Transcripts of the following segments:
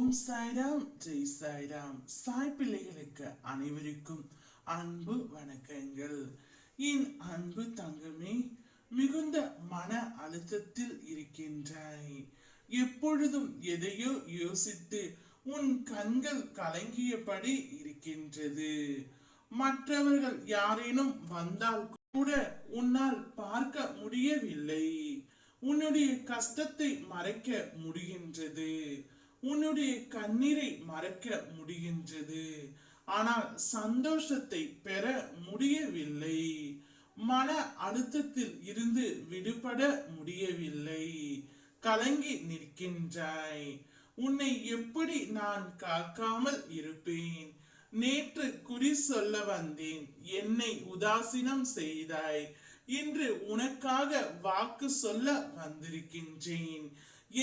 ஓம் சாய்ராம் ஜெய் சாய்ராம். சாய் பிள்ளைகளுக்கு அனைவருக்கும் அன்பு வணக்கங்கள். என் அன்பு தங்கமே, மிகுந்த மன அழுத்தத்தில் இருக்கின்றாய். எப்பொழுதும் எதையோ யோசித்து உன் கண்கள் கலங்கியபடி இருக்கின்றது. மற்றவர்கள் யாரேனும் வந்தால் கூட உன்னால் பார்க்க முடியவில்லை. உன்னுடைய கஷ்டத்தை மறைக்க முடிகின்றது, உன்னுடைய கண்ணீரை மறைக்க முடிகின்றது. ஆனால் சந்தோஷத்தை பெற முடியவில்லை. மன அழுத்தத்தில் இருந்து விடுபட முடியவில்லை. கலங்கி நிற்கின்றாய். உன்னை எப்படி நான் காக்காமல் இருப்பேன்? நேற்று குறி சொல்ல வந்தேன், என்னை உதாசீனம் செய்தாய். இன்று உனக்காக வாக்கு சொல்ல வந்திருக்கின்றேன்.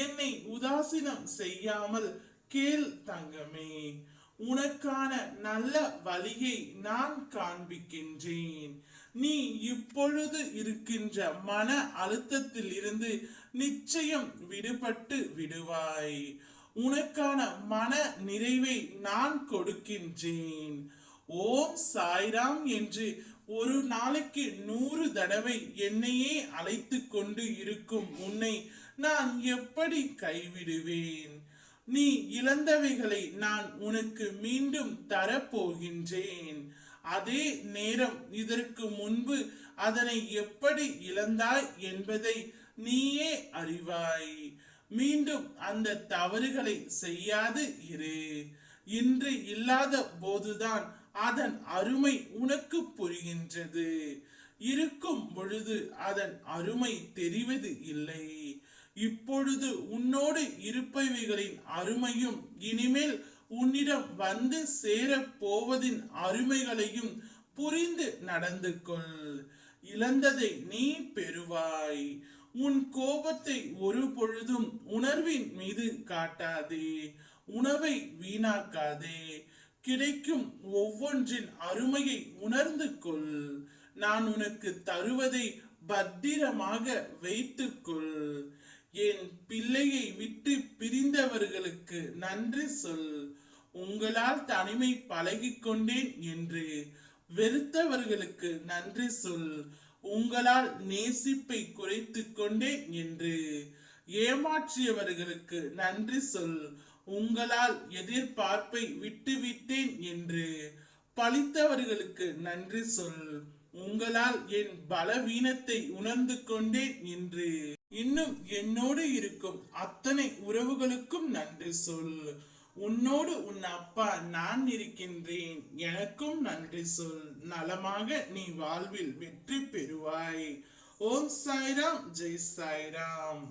என்னை உதாசீனம் செய்யாமல் கேள் தங்கமே. உனக்கான நல்ல வழியை நான் காண்பிக்கின்றேன். நீ இப்பொழுது இருக்கின்ற மன அழுத்தத்தில் இருந்து நிச்சயம் விடுபட்டு விடுவாய். உனக்கான மன நிறைவை நான் கொடுக்கின்றேன். ஓம் சாய்ராம் என்று ஒரு நாளைக்கு 100 தடவை என்னையே அழைத்து கொண்டு இருக்கும் உன்னை நான் எப்படி கைவிடுவேன்? நீ இழந்தவைகளை நான் உனக்கு மீண்டும் தரப்போகின்றேன். அதே நேரம் இதற்கு முன்பு அதனை எப்படி இழந்தாய் என்பதை நீயே அறிவாய். மீண்டும் அந்த தவறுகளை செய்யாது இரு. இன்று இல்லாத போதுதான் அதன் அருமை உனக்கு புரிகின்றது. இருக்கும் பொழுது அதன் அருமை தெரிவது இல்லை. இப்பொழுது உன்னோடு இருப்பவைகளின் அருமையும் இனிமேல் உன்னிடம் வந்து சேர போவதின் அருமைகளையும் புரிந்து நடந்து கொள். இழந்ததை நீ பெறுவாய். உன் கோபத்தை ஒரு பொழுதும் உணர்வின் மீது காட்டாதே. உணவை வீணாக்காதே. கிடைக்கும் ஒவ்வொன்றின் அருமையை உணர்ந்து கொள். நான் உனக்கு தருவதை பத்திரமாக வைத்துக்கொள். என் பிள்ளையை விட்டு பிரிந்தவர்களுக்கு நன்றி சொல். உங்களால் தனிமை பழகிக்கொண்டேன் என்று வெறுத்தவர்களுக்கு நன்றி சொல். உங்களால் நேசிப்பை குறைத்து கொண்டேன் என்று ஏமாற்றியவர்களுக்கு நன்றி சொல். உங்களால் எதிர்பார்ப்பை விட்டுவிட்டேன் என்று பழித்தவர்களுக்கு நன்றி சொல். உங்களால் என் பலவீனத்தை உணர்ந்து கொண்டேன் என்று இன்னும் என்னோடு இருக்கும் அத்தனை உறவுகளுக்கும் நன்றி சொல். உன்னோடு உன் அப்பா நான் இருக்கின்றேன், எனக்கும் நன்றி சொல். நலமாக நீ வாழ்வில் வெற்றி பெறுவாய். ஓம் சாய்ராம் ஜெய் சாய்ராம்.